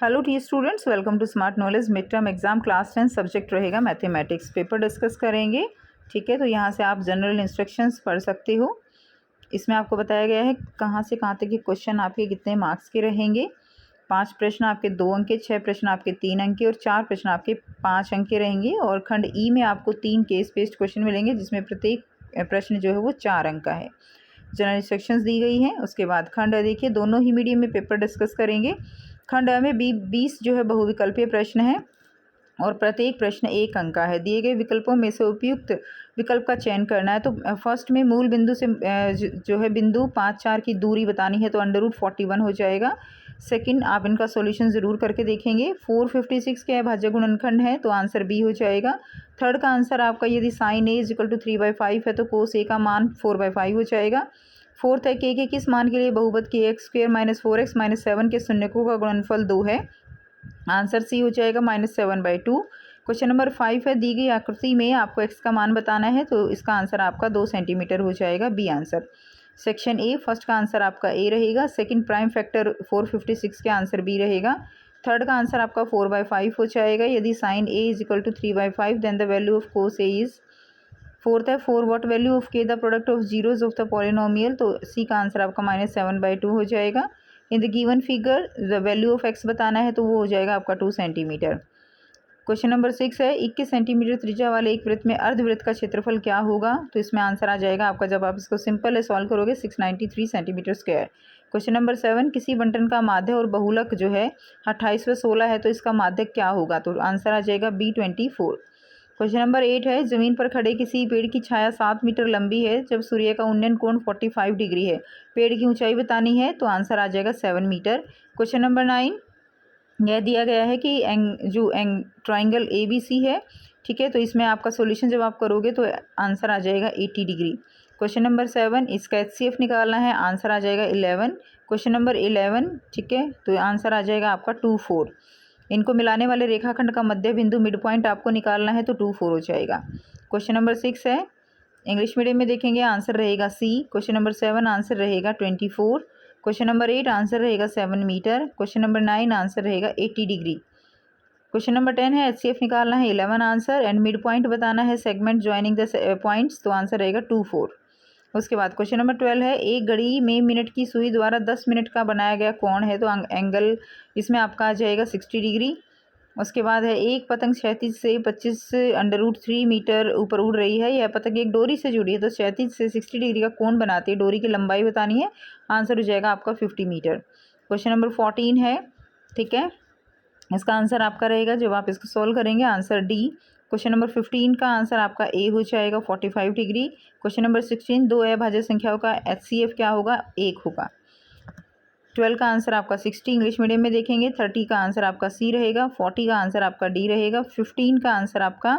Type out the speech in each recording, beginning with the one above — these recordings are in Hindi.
Hello T students, welcome to smart knowledge. Mid term exam class 10 subject रहेगा मैथमेटिक्स। पेपर डिस्कस करेंगे। ठीक है, तो यहाँ से आप जनरल इंस्ट्रक्शंस पढ़ सकते हो। इसमें आपको बताया गया है कहाँ से कहाँ तक के क्वेश्चन आपके कितने मार्क्स के रहेंगे। 5 प्रश्न आपके 2 अंक के, 6 प्रश्न आपके 3 अंक के और 4 प्रश्न आपके 5 अंक के रहेंगे। और खंड ई में आपको 3 केस बेस्ड क्वेश्चन मिलेंगे, जिसमें प्रत्येक प्रश्न जो है वो 4 अंक का है। जनरल इंस्ट्रक्शंस दी गई हैं। उसके बाद खंड देखिए, दोनों ही मीडियम में पेपर डिस्कस करेंगे। खंड में 20 जो है बहुविकल्पीय प्रश्न है और प्रत्येक प्रश्न 1 अंक का है। दिए गए विकल्पों में से उपयुक्त विकल्प का चयन करना है। तो फर्स्ट में मूल बिंदु से जो है बिंदु 5, 4 की दूरी बतानी है, तो √41 हो जाएगा। सेकंड, आप इनका सॉल्यूशन ज़रूर करके देखेंगे। 456 के अभाज्य गुणनखंड है, तो आंसर बी हो जाएगा। थर्ड का आंसर आपका यदि साइन ए = 3/5 है, तो कोस ए का मान 4/5 हो जाएगा। फोर्थ है के किस मान के लिए बहुपद के x² - 4x - 7 के शून्यकों का गुणनफल 2 है। आंसर सी हो जाएगा -7/2। क्वेश्चन नंबर 5 है, दी गई आकृति में आपको x का मान बताना है, तो इसका आंसर आपका 2 सेंटीमीटर हो जाएगा, B answer. Section A, first का आंसर आपका ए रहेगा। सेकंड, प्राइम फैक्टर 456 के आंसर बी रहेगा। थर्ड का आंसर आपका 4/5 हो जाएगा। यदि sine A = 3/5 then the value of cos A is. Fourth है, 4 what value of K the product of zeros of the polynomial, तो सी का आंसर आपका -7/2 हो जाएगा। In the given figure the value of x बताना है, तो वो हो जाएगा आपका 2 सेंटीमीटर। क्वेश्चन नंबर 6 है, 21 सेंटीमीटर त्रिज्या वाले एक वृत्त में अर्धवृत्त का क्षेत्रफल क्या होगा। तो इसमें आंसर आ जाएगा आपका, जब आप इसको सिंपल है सॉल्व करोगे, 693 सेंटीमीटर स्क्वायर। क्वेश्चन नंबर 7, किसी बंटन का माध्य और बहुलक जो है 28 व 16 है, तो इसका माध्य क्या होगा। तो आंसर आ जाएगा B24। क्वेश्चन नंबर 8 है, जमीन पर खड़े किसी पेड़ की छाया 7 मीटर लंबी है, जब सूर्य का उन्नयन कोण 45 डिग्री है। पेड़ की ऊंचाई बतानी है, तो आंसर आ जाएगा 7 मीटर। क्वेश्चन नंबर 9, यह दिया गया है कि ट्राइंगल ABC है। ठीक है, तो इसमें आपका सॉल्यूशन जब आप करोगे तो आंसर आ जाएगा 80 डिग्री। क्वेश्चन नंबर 7, इसका HCF निकालना है, आंसर आ जाएगा 11। क्वेश्चन नंबर 11, ठीक है, तो आंसर आ जाएगा आपका 24। इनको मिलाने वाले रेखाखंड का मध्य बिंदु मिड पॉइंट आपको निकालना है, तो 24 हो जाएगा। क्वेश्चन नंबर 6 है, इंग्लिश मीडियम में देखेंगे, आंसर रहेगा सी। क्वेश्चन नंबर 7 आंसर रहेगा 24। क्वेश्चन नंबर 8 आंसर रहेगा 7 मीटर। क्वेश्चन नंबर 9 आंसर रहेगा 80 डिग्री। क्वेश्चन नंबर 10 है, HCF निकालना है, 11 आंसर। एंड मिड पॉइंट बताना है, सेगमेंट ज्वाइनिंग द पॉइंट्स, तो आंसर रहेगा 24। उसके बाद क्वेश्चन नंबर 12 है, एक घड़ी में मिनट की सुई द्वारा 10 मिनट का बनाया गया कोण है, तो एंगल इसमें आपका आ जाएगा 60 डिग्री। उसके बाद है, एक पतंग क्षैतिज से 25√3 मीटर ऊपर उड़ रही है। यह पतंग एक डोरी से जुड़ी है, तो क्षैतिज से 60 डिग्री का कोण बनाती है। डोरी की लंबाई बतानी है, आंसर हो जाएगा आपका 50 मीटर। क्वेश्चन नंबर 14 है, ठीक है, इसका आंसर आपका रहेगा, जब आप इसको सॉल्व करेंगे, आंसर डी। क्वेश्चन नंबर 15 का आंसर आपका ए हो जाएगा 45 डिग्री। क्वेश्चन नंबर 16, 2 अभाज्य संख्याओं का HCF क्या होगा, 1 होगा। 12 का आंसर आपका 60 इंग्लिश मीडियम में देखेंगे। 30 का आंसर आपका सी रहेगा। 40 का आंसर आपका डी रहेगा। 15 का आंसर आपका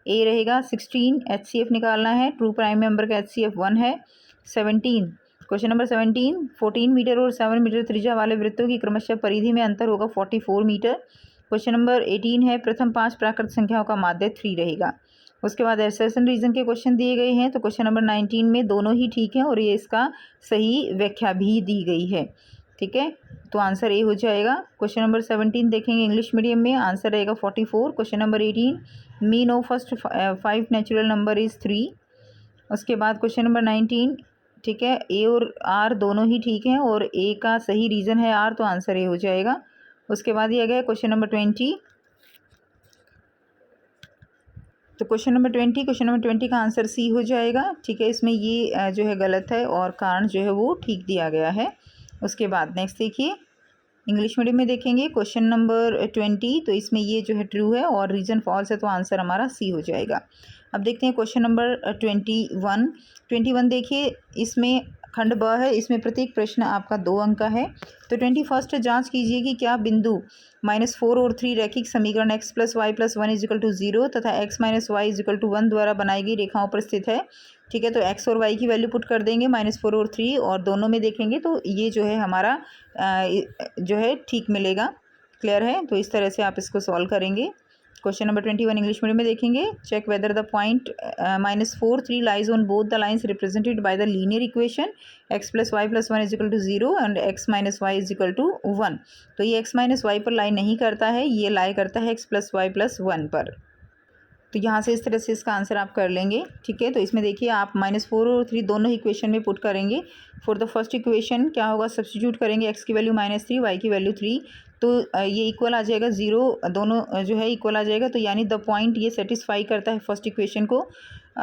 ए रहेगा। 16 HCF निकालना है, ट्रू प्राइम मेंबर का HCF 1 है। 17, क्वेश्चन नंबर 17, 14 मीटर और 7 मीटर त्रिज्या वाले वृत्तों की क्रमशः परिधि में अंतर होगा 44 मीटर। क्वेश्चन नंबर 18 है, प्रथम 5 प्राकृत संख्याओं का माध्य 3 रहेगा। उसके बाद एसर्शन रीजन के क्वेश्चन दिए गए हैं, तो क्वेश्चन नंबर 19 में दोनों ही ठीक है और ये इसका सही व्याख्या भी दी गई है। ठीक है, तो आंसर ए हो जाएगा। क्वेश्चन नंबर 17 देखेंगे इंग्लिश मीडियम में, आंसर रहेगा 44। Question number 18, mean of first 5 natural number is 3। उसके बाद क्वेश्चन नंबर 19, ठीक है, ए और आर दोनों ही ठीक हैं और ए का सही रीज़न है आर, तो आंसर ए हो जाएगा। उसके बाद दिया गया क्वेश्चन नंबर 20, तो क्वेश्चन नंबर 20 का आंसर सी हो जाएगा। ठीक है, इसमें ये जो है गलत है और कारण जो है वो ठीक दिया गया है। उसके बाद नेक्स्ट देखिए, इंग्लिश मीडियम में देखेंगे क्वेश्चन नंबर 20, तो इसमें ये जो है ट्रू है और रीजन फॉल्स है, तो आंसर हमारा सी हो जाएगा। अब देखते हैं क्वेश्चन नंबर 21 देखिए, इसमें खंड ब है, इसमें प्रत्येक प्रश्न आपका 2 अंक का है। तो 21 जांच कीजिए कि क्या बिंदु -4 और 3 रैखिक समीकरण x + y + 1 = 0 तथा x - y = 1 द्वारा बनाई गई रेखाओं पर स्थित है। ठीक है, तो x और y की वैल्यू पुट कर देंगे, -4 और 3, और दोनों में देखेंगे तो ये जो है हमारा जो है ठीक मिलेगा। क्लियर है, तो इस तरह से आप इसको सॉल्व करेंगे। क्वेश्चन नंबर 21 इंग्लिश मीडियम में देखेंगे। Check whether the point -4 3 lies on both the lines represented by the linear equation x + y + 1 = 0 and x - y = 1। तो ये x - y पर लाई नहीं करता है, ये लाई करता है x + y + 1 पर। तो यहाँ से इस तरह से इसका आंसर आप कर लेंगे। ठीक है, तो इसमें देखिए आप -4 और 3 दोनों इक्वेशन में पुट करेंगे। फॉर द फर्स्ट इक्वेशन क्या होगा, सब्स्टिट्यूट करेंगे x की वैल्यू -3, y की वैल्यू 3, तो ये इक्वल आ जाएगा 0, दोनों जो है इक्वल आ जाएगा। तो यानी द पॉइंट ये सेटिस्फाई करता है फर्स्ट इक्वेशन को।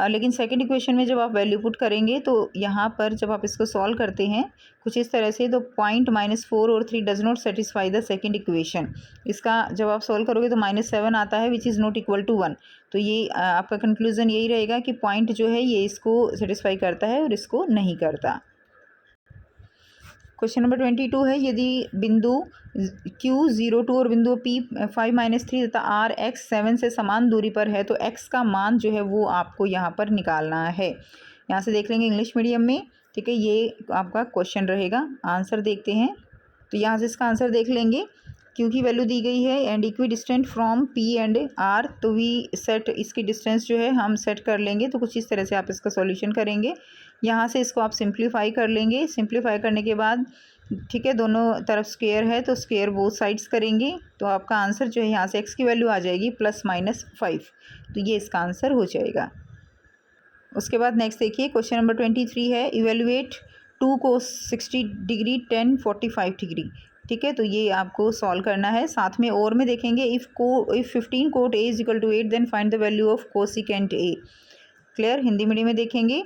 लेकिन सेकंड इक्वेशन में जब आप वैल्यू पुट करेंगे तो यहाँ पर जब आप इसको सॉल्व करते हैं कुछ इस तरह से, तो पॉइंट -4 और 3 does not satisfy the second equation. इसका जब आप सॉल्व करोगे तो -7 आता है which is not equal to 1। तो ये आपका कंक्लूजन यही रहेगा कि पॉइंट जो है ये इसको सेटिस्फाई करता है और इसको नहीं करता। क्वेश्चन नंबर 22 है, यदि बिंदु Q 0 2 और बिंदु P 5 - 3 तथा R X 7 से समान दूरी पर है तो X का मान जो है वो आपको यहाँ पर निकालना है। यहाँ से देख लेंगे इंग्लिश मीडियम में। ठीक है, ये आपका क्वेश्चन रहेगा। आंसर देखते हैं, तो यहाँ से इसका आंसर देख लेंगे। Q की वैल्यू दी गई है and equi distant from P and R, तो वी सेट इसकी डिस्टेंस जो है हम सेट कर लेंगे। तो कुछ इस तरह से आप इसका सॉल्यूशन करेंगे। यहाँ से इसको आप सिंप्लीफाई कर लेंगे। सिंप्लीफाई करने के बाद ठीक है, दोनों तरफ स्क्वायर है तो स्क्वायर बोथ साइड्स करेंगे, तो आपका आंसर जो है यहाँ से x की वैल्यू आ जाएगी +-5। तो ये इसका आंसर हो जाएगा। उसके बाद नेक्स्ट देखिए क्वेश्चन नंबर 23 है, इवेल्युएट 2 cos 60 डिग्री 10 45 डिग्री। ठीक है, तो ये आपको सॉल्व करना है। साथ में और में देखेंगे, if 15 cot A = 8 then find the value of cosecant A। Clear, Hindi medium में देखेंगे।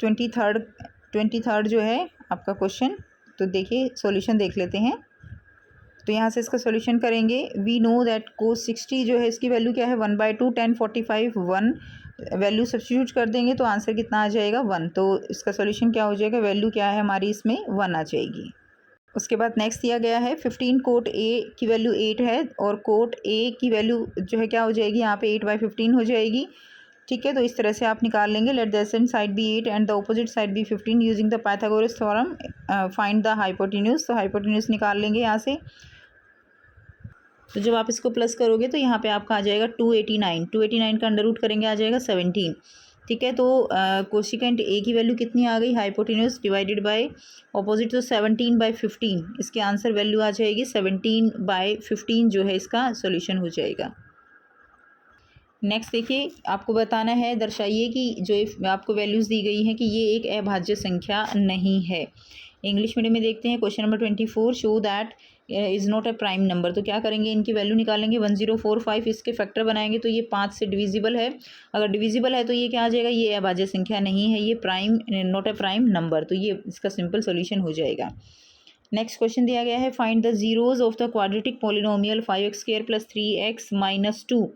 23 जो है आपका क्वेश्चन, तो देखिए सॉल्यूशन देख लेते हैं। तो यहाँ से इसका सॉल्यूशन करेंगे। वी नो दैट cos 60 जो है इसकी वैल्यू क्या है 1/2 10 45 1, वैल्यू सब्स्टिट्यूट कर देंगे तो आंसर कितना आ जाएगा 1। तो इसका सॉल्यूशन क्या हो जाएगा, वैल्यू क्या है हमारी इसमें 1 आ जाएगी। उसके बाद नेक्स्ट दिया गया है 15 cot A की वैल्यू 8 है और cot A की वैल्यू जो है क्या हो जाएगी यहाँ पे 8/15 हो जाएगी। ठीक है, तो इस तरह से आप निकाल लेंगे। Let the adjacent side be 8 and the opposite side be 15 using the Pythagoras theorem find the hypotenuse. तो हाइपोटेन्यूज निकाल लेंगे यहाँ से। तो जब आप इसको प्लस करोगे तो यहाँ पे आपका आ जाएगा 289 का अंडर रूट करेंगे आ जाएगा 17। ठीक है, तो कोसिकेंट ए की वैल्यू कितनी आ गई, हाइपोटेन्यूज डिवाइडेड बाय ऑपोजिट, तो 17/15। इसके आंसर वैल्यू आ जाएगी 17/15 जो है इसका सॉल्यूशन हो जाएगा। नेक्स्ट देखिए, आपको बताना है, दर्शाइए कि जो आपको वैल्यूज़ दी गई हैं कि ये एक अभाज्य संख्या नहीं है। इंग्लिश मीडियम में देखते हैं question number 24, show that is not a prime number. तो क्या करेंगे, इनकी वैल्यू निकालेंगे। 1045 इसके फैक्टर बनाएंगे तो ये 5 से डिविजिबल है। अगर डिविजिबल है तो ये क्या आ जाएगा, ये अभाज्य संख्या नहीं है, ये prime not a prime number. तो ये इसका सिंपल सोल्यूशन हो जाएगा। नेक्स्ट क्वेश्चन दिया गया है, find the zeros of the quadratic polynomial 5x² + 3x - 2।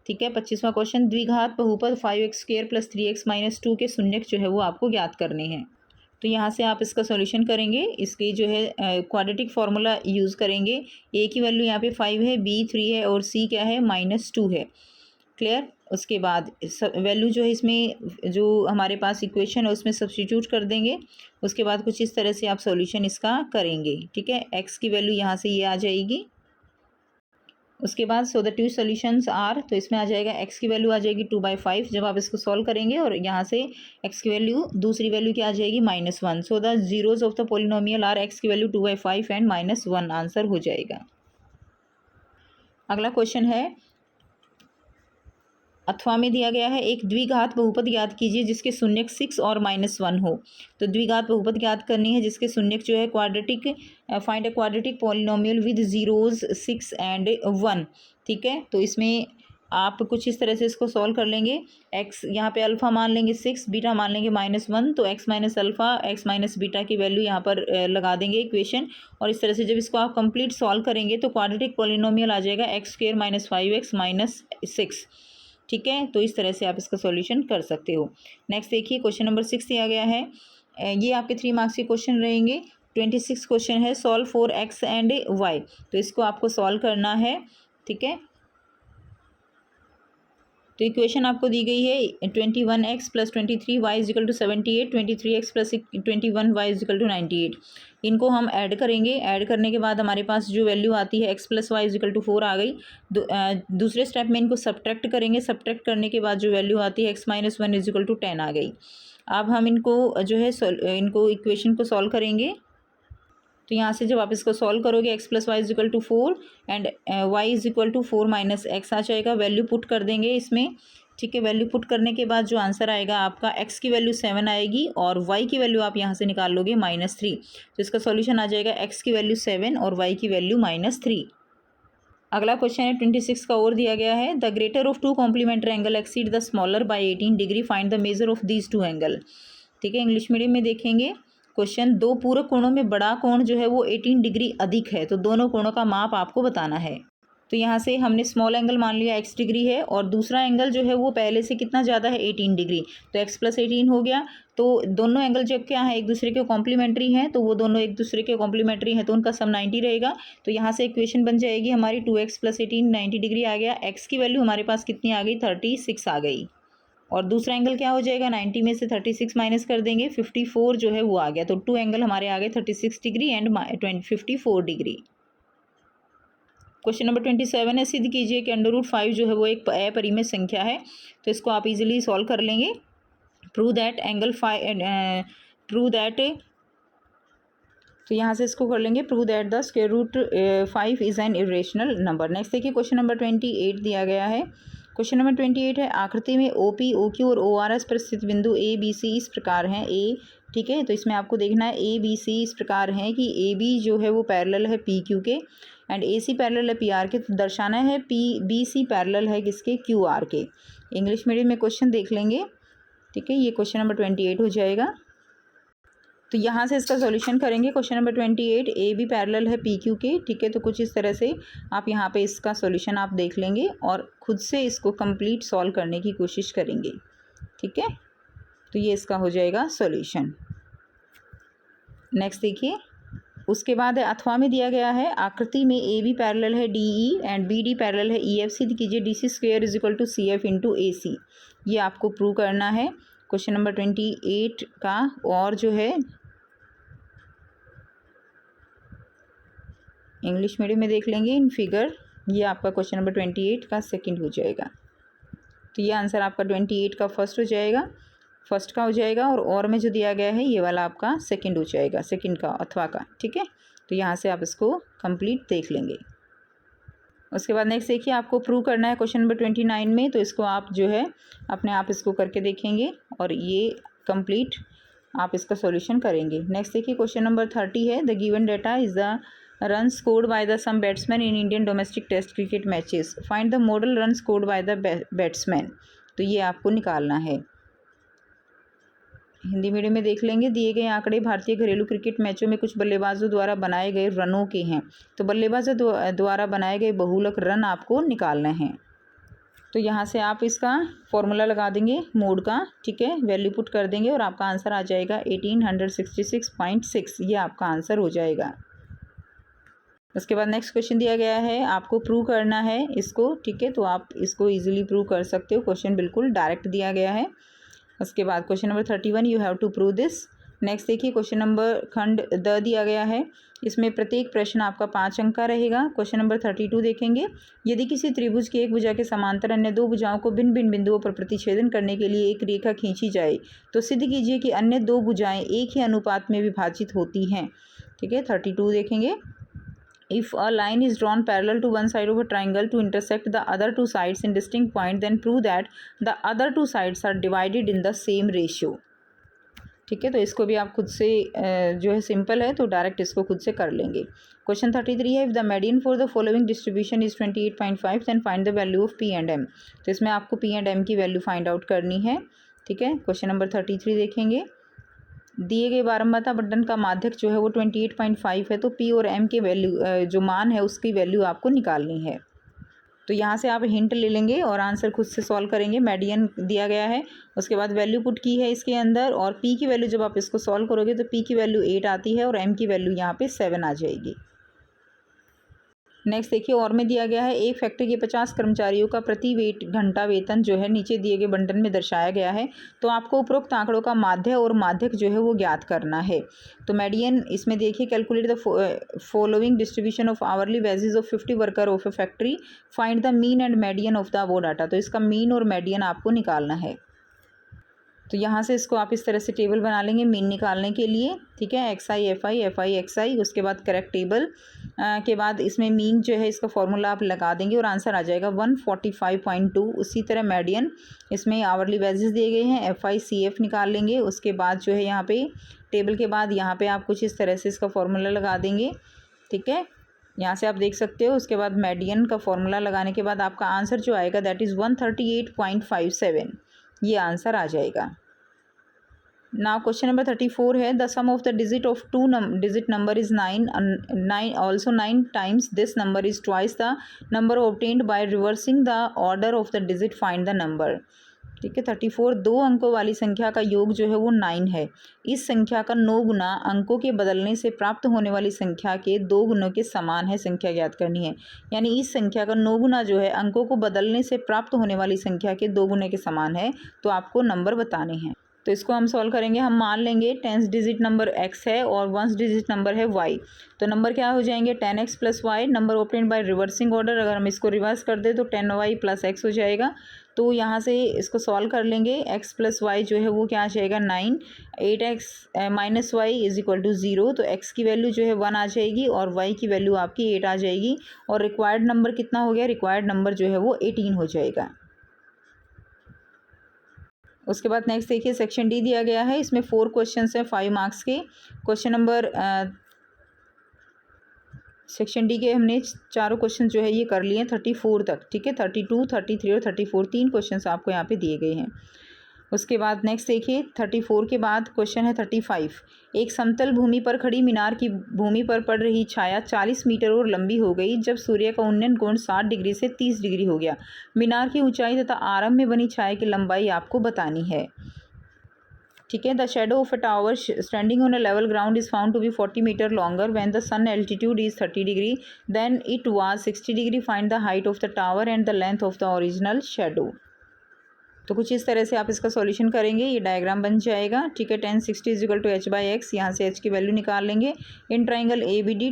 ठीक है, 25वां क्वेश्चन, द्विघात बहुपद 5x² + 3x - 2 के शून्यक जो है वो आपको ज्ञात करने हैं। तो यहाँ से आप इसका सॉल्यूशन करेंगे। इसके जो है क्वाड्रेटिक फार्मूला यूज़ करेंगे। a की वैल्यू यहाँ पे 5 है, b 3 है और c क्या है -2 है। क्लियर, उसके बाद वैल्यू जो है इसमें जो हमारे पास इक्वेशन है उसमें सब्स्टिट्यूट कर देंगे। उसके बाद कुछ इस तरह से आप सॉल्यूशन इसका करेंगे। ठीक है, x की वैल्यू यहाँ से ये आ जाएगी। उसके बाद so the two solutions are, तो इसमें आ जाएगा x की वैल्यू आ जाएगी 2/5 जब आप इसको सॉल्व करेंगे, और यहाँ से x की वैल्यू दूसरी वैल्यू क्या आ जाएगी -1। So the zeros of the polynomial are x की वैल्यू 2/5 एंड -1, आंसर हो जाएगा। अगला क्वेश्चन है, अथवा में दिया गया है, एक द्विघात बहुपद ज्ञात कीजिए जिसके शून्यक 6 और -1 हो। तो द्विघात बहुपद ज्ञात करनी है जिसके शून्यक जो है quadratic, find a quadratic polynomial with zeros 6 and 1। ठीक है, तो इसमें आप कुछ इस तरह से इसको सॉल्व कर लेंगे। x यहाँ पे अल्फ़ा मान लेंगे 6, बीटा मान लेंगे -1, तो x - अल्फ़ा x - बीटा की वैल्यू यहाँ पर लगा देंगे इक्वेशन। और इस तरह से जब इसको आप कंप्लीट सॉल्व करेंगे तो क्वाड्रेटिक पॉलिनोमियल आ जाएगा x² - 5x - 6। ठीक है, तो इस तरह से आप इसका सॉल्यूशन कर सकते हो। नेक्स्ट देखिए, क्वेश्चन नंबर 6 दिया गया है। ये आपके 3 मार्क्स के क्वेश्चन रहेंगे। 26 क्वेश्चन है, solve for x and y। तो इसको आपको सॉल्व करना है। ठीक है, तो इक्वेशन आपको दी गई है 21x + 23y = 78, 23x + 21y = 98। इनको हम ऐड करेंगे। ऐड करने के बाद हमारे पास जो वैल्यू आती है x + y = 4 आ गई। दूसरे स्टेप में इनको सब्ट्रैक्ट करेंगे। सब्ट्रैक्ट करने के बाद जो वैल्यू आती है x - 1 = 10 आ गई। अब हम इनको जो है इनको इक्वेशन को सॉल्व करेंगे। तो यहाँ से जब आप इसको सॉल्व करोगे x + y = 4 and y = 4 - x आ जाएगा। वैल्यू पुट कर देंगे इसमें, ठीक है। वैल्यू पुट करने के बाद जो आंसर आएगा आपका x की वैल्यू 7 आएगी और y की वैल्यू आप यहाँ से निकाल लोगे -3। तो इसका सॉल्यूशन आ जाएगा x की वैल्यू 7 और y की वैल्यू -3। अगला क्वेश्चन है 26 का और दिया गया है, the greater of 2 complementary angle exceed the smaller by 18 degree, find the measure of these 2 angle. ठीक है, इंग्लिश मीडियम में देखेंगे क्वेश्चन, दो पूरक कोणों में बड़ा कोण जो है वो 18 डिग्री अधिक है, तो दोनों कोणों का माप आपको बताना है। तो यहाँ से हमने स्मॉल एंगल मान लिया x डिग्री है और दूसरा एंगल जो है वो पहले से कितना ज़्यादा है 18 डिग्री, तो x + 18 हो गया। तो दोनों एंगल जब क्या है एक दूसरे के कॉम्प्लीमेंट्री हैं, तो वो दोनों एक दूसरे के कॉम्प्लीमेंट्री हैं, तो उनका सम 90 रहेगा। तो यहाँ से इक्वेशन बन जाएगी हमारी 2x + 18 90 डिग्री आ गया। x की वैल्यू हमारे पास कितनी आ गई 36 आ गई और दूसरा एंगल क्या हो जाएगा 90 में से 36 माइनस कर देंगे 54 जो है वो आ गया। तो 2 एंगल हमारे आ गए 36 degree and 54 degree. Question number 27 है, सिद्ध कीजिए कि √5 जो है वो एक अपरिमेय संख्या है। तो इसको आप इजीली सॉल्व कर लेंगे। प्रूव दैट तो यहाँ से इसको कर लेंगे, prove that the √5 is an irrational number. Next देखिए क्वेश्चन नंबर 28 दिया गया है। क्वेश्चन नंबर 28 है, आकृति में OP, OQ और ORS पर स्थित बिंदु ABC इस प्रकार हैं। ठीक है, तो इसमें आपको देखना है ABC इस प्रकार हैं कि AB जो है वो पैरेलल है PQ के एंड AC पैरेलल है PR के। तो दर्शाना है BC पैरेलल है किसके QR के। इंग्लिश मीडियम में क्वेश्चन देख लेंगे, ठीक है। ये क्वेश्चन नंबर 28 हो जाएगा। तो यहाँ से इसका सॉल्यूशन करेंगे। क्वेश्चन नंबर 28, AB पैरेलल है PQ के, ठीक है। तो कुछ इस तरह से आप यहाँ पे इसका सॉल्यूशन आप देख लेंगे और खुद से इसको कंप्लीट सॉल्व करने की कोशिश करेंगे, ठीक है। तो ये इसका हो जाएगा सॉल्यूशन। नेक्स्ट देखिए, उसके बाद है अथवा में दिया गया है, आकृति में AB पैरेलल है DE एंड BD पैरेलल है EF। सिद्ध कीजिए DC² = CF × AC। ये आपको प्रूव करना है क्वेश्चन नंबर 28 का। और जो है इंग्लिश मीडियम में देख लेंगे इन फिगर, ये आपका क्वेश्चन नंबर 28 का सेकंड हो जाएगा। तो ये आंसर आपका 28 का फर्स्ट हो जाएगा, फर्स्ट का हो जाएगा और में जो दिया गया है ये वाला आपका सेकंड हो जाएगा, सेकंड का अथवा का, ठीक है। तो यहाँ से आप इसको कंप्लीट देख लेंगे। उसके बाद नेक्स्ट देखिए, आपको प्रूव करना है क्वेश्चन नंबर 29 में। तो इसको आप जो है अपने आप इसको करके देखेंगे और ये कंप्लीट आप इसका सॉल्यूशन करेंगे। नेक्स्ट देखिए क्वेश्चन नंबर 30 है, the given data is the run scored by the some batsman in Indian domestic test cricket matches, find the modal run scored by the batsman. तो ये आपको निकालना है। हिंदी मीडियम में देख लेंगे, दिए गए आंकड़े भारतीय घरेलू क्रिकेट मैचों में कुछ बल्लेबाजों द्वारा बनाए गए रनों के हैं। तो बल्लेबाजों द्वारा बनाए गए बहुलक रन आपको निकालने हैं। तो यहाँ से आप इसका फॉर्मूला लगा देंगे मोड का, ठीक है। वैल्यू पुट कर देंगे और आपका आंसर आ जाएगा 1866.6। ये आपका आंसर हो जाएगा। उसके बाद नेक्स्ट क्वेश्चन दिया गया है, आपको प्रूव करना है इसको, ठीक है। तो आप इसको इजीली प्रूव कर सकते हो, क्वेश्चन बिल्कुल डायरेक्ट दिया गया है। उसके बाद question number 31, you have to prove this. Next देखिए क्वेश्चन नंबर खंड द दिया गया है, इसमें प्रत्येक प्रश्न आपका 5 अंक का रहेगा। क्वेश्चन नंबर 32 देखेंगे, यदि किसी त्रिभुज की एक भुजा के समांतर अन्य दो भुजाओं को भिन्न भिन्न बिंदुओं पर प्रतिच्छेदन करने के लिए एक रेखा खींची जाए तो सिद्ध कीजिए कि अन्य दो भुजाएं एक ही अनुपात में विभाजित होती हैं, ठीक है। 32 देखेंगे, if a line is drawn parallel to one side of a triangle to intersect the other two sides in distinct point, then prove that the other two sides are divided in the same ratio। ठीक है, तो इसको भी आप खुद से जो है सिंपल है तो डायरेक्ट इसको खुद से कर लेंगे। क्वेश्चन 33 है, if the median for the following distribution is 28.5 then find the value of P and M। तो इसमें आपको P एंड M की वैल्यू फाइंड आउट करनी है, ठीक है। क्वेश्चन नंबर 33 देखेंगे, दिए गए बारंबारता बंटन का माध्यक जो है वो 28.5 है, तो P और M के वैल्यू जो मान है उसकी वैल्यू आपको निकालनी है। तो यहाँ से आप हिंट ले लेंगे और आंसर खुद से सॉल्व करेंगे। मीडियन दिया गया है, उसके बाद वैल्यू पुट की है इसके अंदर और P की वैल्यू जब आप इसको सॉल्व करोगे तो P की वैल्यू 8 आती है और M की वैल्यू यहाँ पे 7 आ जाएगी। नेक्स्ट देखिए और में दिया गया है एक फैक्ट्री के 50 कर्मचारियों का प्रति घंटा वेतन जो है नीचे दिए गए बंटन में दर्शाया गया है। तो आपको उपरोक्त आंकड़ों का माध्य और माध्यक जो है वो ज्ञात करना है। तो मीडियन इसमें देखिए calculate the following distribution of hourly wages of 50 worker of A factory, find the mean and median of the above data. तो इसका मीन और मीडियन आपको निकालना है। तो यहाँ से इसको आप इस तरह से टेबल बना लेंगे मीन निकालने के लिए, ठीक है। XI FI FI XI, उसके बाद करेक्ट टेबल के बाद इसमें मीन जो है इसका फॉर्मूला आप लगा देंगे और आंसर आ जाएगा 145.2। उसी तरह मीडियन, इसमें आवरली वेजेस दिए गए हैं, FI CF निकाल लेंगे। उसके बाद जो है यहाँ पे टेबल के बाद यहाँ पे आप कुछ इस तरह से इसका फॉर्मूला लगा देंगे, ठीक है। यहाँ से आप देख सकते हो। उसके बाद मीडियन का फॉर्मूला लगाने के बाद आपका आंसर जो आएगा दैट इज़ 138.57, ये आंसर आ जाएगा। नाउ क्वेश्चन नंबर 34 है the sum of the digit of two digit number is 9 also 9 times this number is twice the number obtained by reversing the order of the digit, find the number, ठीक है। 34 दो अंकों वाली संख्या का योग जो है वो 9 है। इस संख्या का 9 गुना अंकों के बदलने से प्राप्त होने वाली संख्या के 2 गुणों के समान है, संख्या ज्ञात करनी है। यानी इस संख्या का 9 गुना जो है अंकों को बदलने से प्राप्त होने वाली संख्या के 2 गुने के समान है। तो आपको नंबर बताने हैं। तो इसको हम सॉल्व करेंगे। हम मान लेंगे 10th डिजिट नंबर x है और 1st डिजिट नंबर है y। तो नंबर क्या हो जाएंगे 10x + y, number obtained by reversing order. अगर हम इसको रिवर्स कर दें तो 10y + x हो जाएगा। तो यहाँ से इसको सॉल्व कर लेंगे। x + y जो है वो क्या आ जाएगा 9, 8x - y = 0। तो x की वैल्यू जो है 1 आ जाएगी और y की वैल्यू आपकी 8 आ जाएगी। और रिक्वायर्ड नंबर कितना हो गया, रिक्वायर्ड नंबर जो है वो 18 हो जाएगा। उसके बाद नेक्स्ट देखिए सेक्शन डी दिया गया है। इसमें 4 क्वेश्चंस हैं 5 मार्क्स के। क्वेश्चन नंबर सेक्शन डी के हमने चारों क्वेश्चन जो है ये कर लिए हैं 34 तक, ठीक है। 32, 33 और 34 3 क्वेश्चंस आपको यहाँ पे दिए गए हैं। उसके बाद नेक्स्ट देखिए 34 के बाद क्वेश्चन है 35। एक समतल भूमि पर खड़ी मीनार की भूमि पर पड़ रही छाया 40 मीटर और लंबी हो गई जब सूर्य का उन्नयन कोण 60 डिग्री से 30 डिग्री हो गया। मीनार की ऊंचाई तथा आरंभ में बनी छाया की लंबाई आपको बतानी है, ठीक है। The shadow of a tower standing on a level ground is found to be 40 metre longer when the sun altitude is 30 degree then it was 60 degree. Find the height of the tower and the length of the original shadow. तो कुछ इस तरह से आप इसका सॉल्यूशन करेंगे, ये डायग्राम बन जाएगा, ठीक है। 10 60 = h/x, यहाँ से h की वैल्यू निकाल लेंगे। In triangle ABD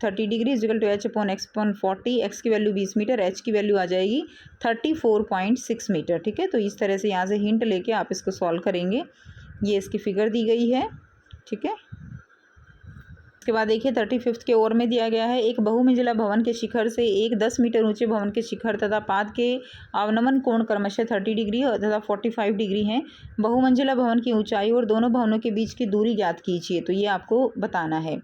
30 degree = h/x/40, x की वैल्यू 20 मीटर, h की वैल्यू आ जाएगी 34.6 मीटर, ठीक है। तो इस तरह से यहाँ से हिंट लेके आप इसको सॉल्व करेंगे। ये इसकी फिगर दी गई है, ठीक है। उसके बाद देखिए 35 के ओर में दिया गया है एक बहुमंजिला भवन के शिखर से एक 10 मीटर ऊंचे भवन के शिखर तथा पाद के अवनमन कोण क्रमशः 30 डिग्री तथा 45 डिग्री हैं। बहुमंजिला भवन की ऊंचाई और दोनों भवनों के बीच की दूरी ज्ञात कीजिए। तो ये आपको बताना है,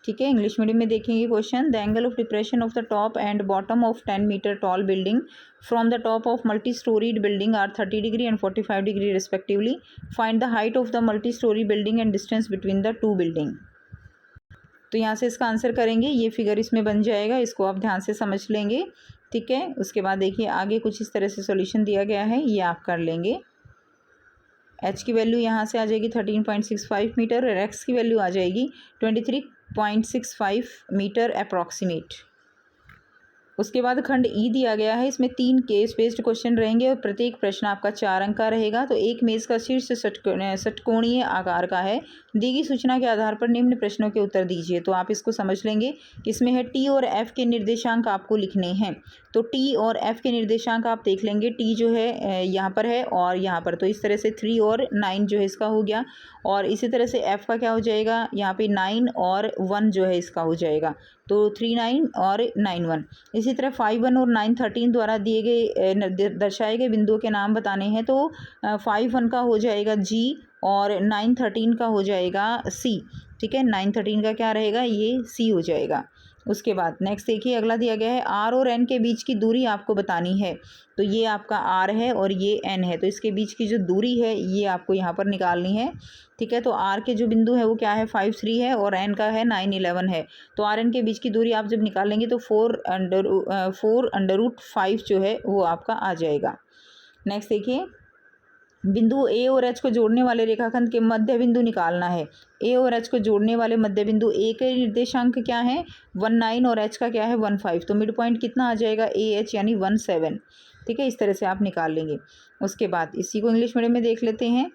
ठीक है। इंग्लिश मीडियम में देखेंगे question. The angle of depression of the top and bottom of 10 metre tall building from the top of multi storied building are 30 degree and 45 degree respectively. Find the height of the multi storey building and distance between the two building. तो यहाँ से इसका आंसर करेंगे, ये फिगर इसमें बन जाएगा, इसको आप ध्यान से समझ लेंगे, ठीक है। उसके बाद देखिए आगे कुछ इस तरह से सॉल्यूशन दिया गया है, ये आप कर लेंगे। h की वैल्यू यहाँ से आ जाएगी 13.65 मीटर और x की वैल्यू आ जाएगी 23.65 मीटर अप्रॉक्सीमेट। उसके बाद खंड ई दिया गया है। इसमें 3 केस बेस्ड क्वेश्चन रहेंगे और प्रत्येक प्रश्न आपका 4 अंक का रहेगा। तो एक मेज़ का शीर्ष षटकोणीय आकार का है। दी गई सूचना के आधार पर निम्न प्रश्नों के उत्तर दीजिए। तो आप इसको समझ लेंगे। इसमें है टी और एफ के निर्देशांक आपको लिखने हैं। तो टी और एफ के निर्देशांक आप देख लेंगे। टी जो है यहाँ पर है और यहाँ पर, तो इस तरह से 3 और 9 जो है इसका हो गया। और इसी तरह से एफ का क्या हो जाएगा, यहाँ पे 9 और 1 जो है इसका हो जाएगा। तो 3 9 और 9 1। इसी तरह 5 1 और 9 13 द्वारा दिए गए दर्शाए गए बिंदुओं के नाम बताने हैं। तो 5 1 का हो जाएगा जी और 9 13 का हो जाएगा सी, ठीक है। 9 13 का क्या रहेगा, ये सी हो जाएगा। उसके बाद नेक्स्ट देखिए अगला दिया गया है आर और एन के बीच की दूरी आपको बतानी है। तो ये आपका आर है और ये एन है, तो इसके बीच की जो दूरी है ये आपको यहाँ पर निकालनी है, ठीक है। तो आर के जो बिंदु है वो क्या है 5 3 है और एन का है 9 11 है। तो आर एन के बीच की दूरी आप जब निकालेंगे तो 4 √5 जो है वो आपका आ जाएगा। नेक्स्ट देखिए बिंदु ए और एच को जोड़ने वाले रेखाखंड के मध्य बिंदु निकालना है। ए और एच को जोड़ने वाले मध्य बिंदु, ए के निर्देशांक क्या है 19 और एच का क्या है 15, तो मिड पॉइंट कितना आ जाएगा ए एच यानी 17। ठीक है, इस तरह से आप निकाल लेंगे। उसके बाद इसी को इंग्लिश मीडियम में देख लेते हैं।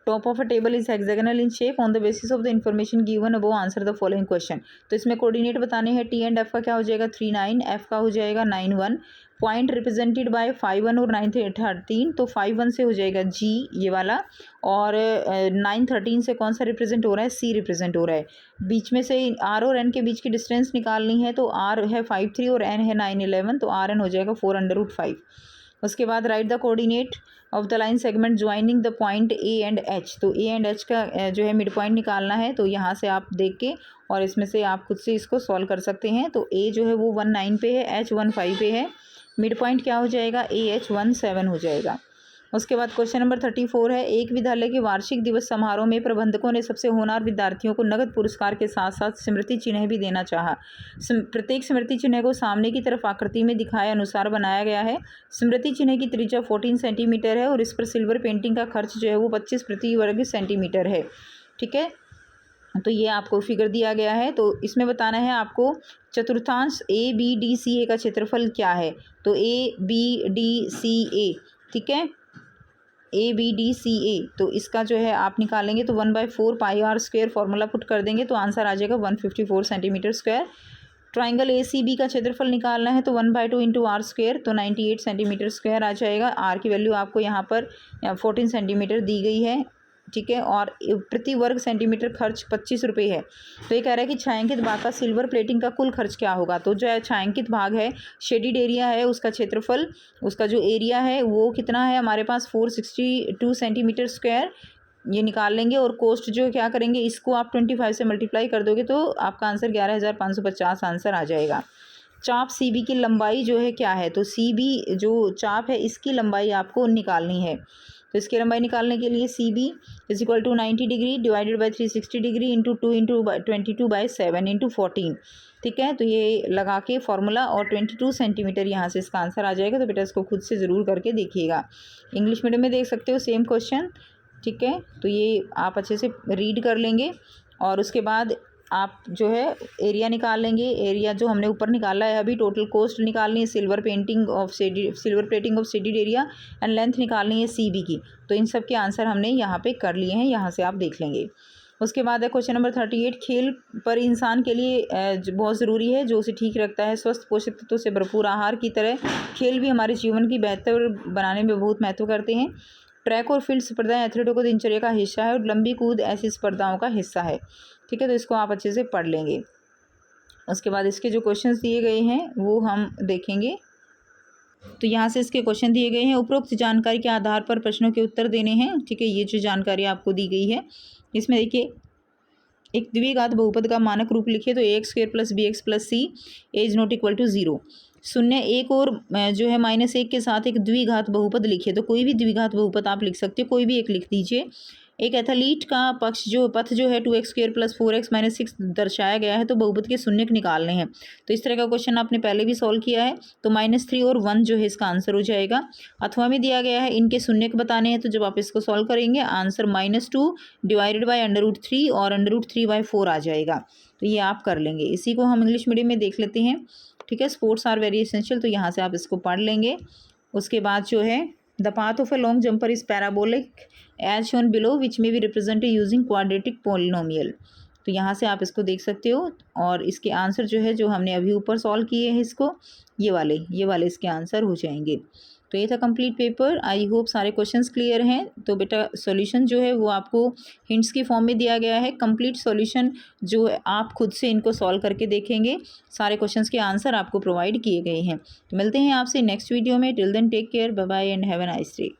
Top of a table is hexagonal in shape, on the basis of the information given above answer the following question. तो इसमें कोऑर्डिनेट बताने हैं। टी एंड एफ का क्या हो जाएगा 3 9, एफ का हो जाएगा 9 1, पॉइंट रिप्रेजेंटेड बाय 5 1 और 9 13, तो 5 1 से हो जाएगा जी ये वाला, और 9 13 से कौन सा रिप्रेजेंट हो रहा है सी रिप्रेजेंट हो रहा है। बीच में से आर और एन के बीच की डिस्टेंस निकालनी है, तो आर है 5 3 और एन है 9 11, तो आर एन हो जाएगा 4√5। उसके बाद right the coordinate of the line segment joining the point A and H, तो ए एंड एच का जो है मिड पॉइंट निकालना है। तो यहाँ से आप देख के और इसमें से आप खुद से इसको सॉल्व कर सकते हैं। तो ए जो है वो 19 पे है, एच 15 पे है, मिड पॉइंट क्या हो जाएगा ए एच 17 हो जाएगा। उसके बाद क्वेश्चन नंबर 34 है। एक विद्यालय के वार्षिक दिवस समारोह में प्रबंधकों ने सबसे होनहार विद्यार्थियों को नगद पुरस्कार के साथ साथ स्मृति चिन्ह भी देना चाहा। प्रत्येक स्मृति चिन्ह को सामने की तरफ आकृति में दिखाए अनुसार बनाया गया है। स्मृति चिन्ह की त्रिज्या 14 सेंटीमीटर है और इस पर सिल्वर पेंटिंग का खर्च जो है वो 25 प्रति वर्ग सेंटीमीटर है। ठीक है, तो ये आपको फिगर दिया गया है। तो इसमें बताना है आपको चतुर्थांश ए बी डी सी ए का क्षेत्रफल क्या है। तो ए बी डी सी ए, ठीक है, ए बी डी सी ए, तो इसका जो है आप निकालेंगे तो 1/4 pi r square formula put कर देंगे तो आंसर आ जाएगा 154 centimetre square. Triangle A C B का क्षेत्रफल निकालना है तो 1/2 इंटू आर स्क्वायर, तो 98 सेंटीमीटर स्क्वायर आ जाएगा। आर की वैल्यू आपको यहाँ पर 14 सेंटीमीटर दी गई है। ठीक है, और प्रति वर्ग सेंटीमीटर खर्च 25 रुपये है। तो ये कह रहा है कि छायांकित भाग का सिल्वर प्लेटिंग का कुल खर्च क्या होगा। तो जो है छायांकित भाग है, शेडिड एरिया है, उसका क्षेत्रफल, उसका जो एरिया है वो कितना है हमारे पास 462 सेंटीमीटर स्क्वायर, ये निकाल लेंगे। और कोस्ट जो क्या करेंगे, इसको आप 25 से मल्टीप्लाई कर दोगे तो आपका आंसर 11,550 आंसर आ जाएगा। चाप सी बी की लंबाई जो है क्या है, तो सी बी जो चाप है इसकी लंबाई आपको निकालनी है। तो इसकी लंबाई निकालने के लिए C B is equal to 90 degree divided by 360 degree into 2 into 22/7 into 14। ठीक है, तो ये लगा के फॉर्मूला और 22 सेंटीमीटर यहाँ से इसका आंसर आ जाएगा। तो बेटा इसको खुद से ज़रूर करके देखिएगा। इंग्लिश मीडियम में देख सकते हो सेम क्वेश्चन। ठीक है, तो ये आप अच्छे से रीड कर लेंगे और उसके बाद आप जो है एरिया निकाल लेंगे। एरिया जो हमने ऊपर निकाला है अभी, टोटल कॉस्ट निकालनी है silver plating of shaded area and length निकालनी है सी बी की। तो इन सब के आंसर हमने यहाँ पे कर लिए हैं, यहाँ से आप देख लेंगे। उसके बाद है क्वेश्चन नंबर 38। खेल पर इंसान के लिए बहुत ज़रूरी है, जो उसे ठीक रखता है। स्वस्थ पोषक तत्वों से भरपूर आहार की तरह खेल भी हमारे जीवन की बेहतर बनाने में बहुत महत्व करते हैं। ट्रैक और फील्ड स्पर्धाएं एथलीटों को दिनचर्या का हिस्सा है और लंबी कूद ऐसी स्पर्धाओं का हिस्सा है। ठीक है, तो इसको आप अच्छे से पढ़ लेंगे। उसके बाद इसके जो क्वेश्चंस दिए गए हैं वो हम देखेंगे। तो यहाँ से इसके क्वेश्चन दिए गए हैं। उपरोक्त जानकारी के आधार पर प्रश्नों के उत्तर देने हैं। ठीक है, ये जो जानकारी आपको दी गई है इसमें देखिए, एक द्विघात बहुपद का मानक रूप लिखिए तो ax² + bx + c is not equal to 0। शून्य एक और जो है -1 के साथ एक द्विघात बहुपद लिखिए। तो कोई भी द्विघात बहुपद आप लिख सकते हो, कोई भी एक लिख दीजिए। एक एथलीट का पथ जो है 2x² + 4x - 6 दर्शाया गया है, तो बहुपद के शून्यक निकालने हैं। तो इस तरह का क्वेश्चन आपने पहले भी सॉल्व किया है। तो -3 और 1 जो है इसका आंसर हो जाएगा। अथवा में दिया गया है इनके शून्यक बताने हैं, तो जब आप इसको सॉल्व करेंगे आंसर -2 डिवाइडेड बाई √3 और √3/4 आ जाएगा। तो ये आप कर लेंगे। इसी को हम इंग्लिश मीडियम में देख लेते हैं। ठीक है, स्पोर्ट्स आर वेरी एसेंशियल, तो यहाँ से आप इसको पढ़ लेंगे। उसके बाद जो है the path of a long jumper is parabolic as shown below which में भी रिप्रेजेंटेड यूजिंग क्वाड्रेटिक पोलिनोमियल। तो यहाँ से आप इसको देख सकते हो और इसके आंसर जो है जो हमने अभी ऊपर सॉल्व किए हैं इसको, ये वाले इसके आंसर हो जाएंगे। तो ये था कंप्लीट पेपर। आई होप सारे क्वेश्चंस क्लियर हैं। तो बेटा सॉल्यूशन जो है वो आपको हिंट्स की फॉर्म में दिया गया है। कंप्लीट सॉल्यूशन जो है आप खुद से इनको सॉल्व करके देखेंगे। सारे क्वेश्चंस के आंसर आपको प्रोवाइड किए गए हैं। तो मिलते हैं आपसे नेक्स्ट वीडियो में। Till then take care, bye bye and have a nice day.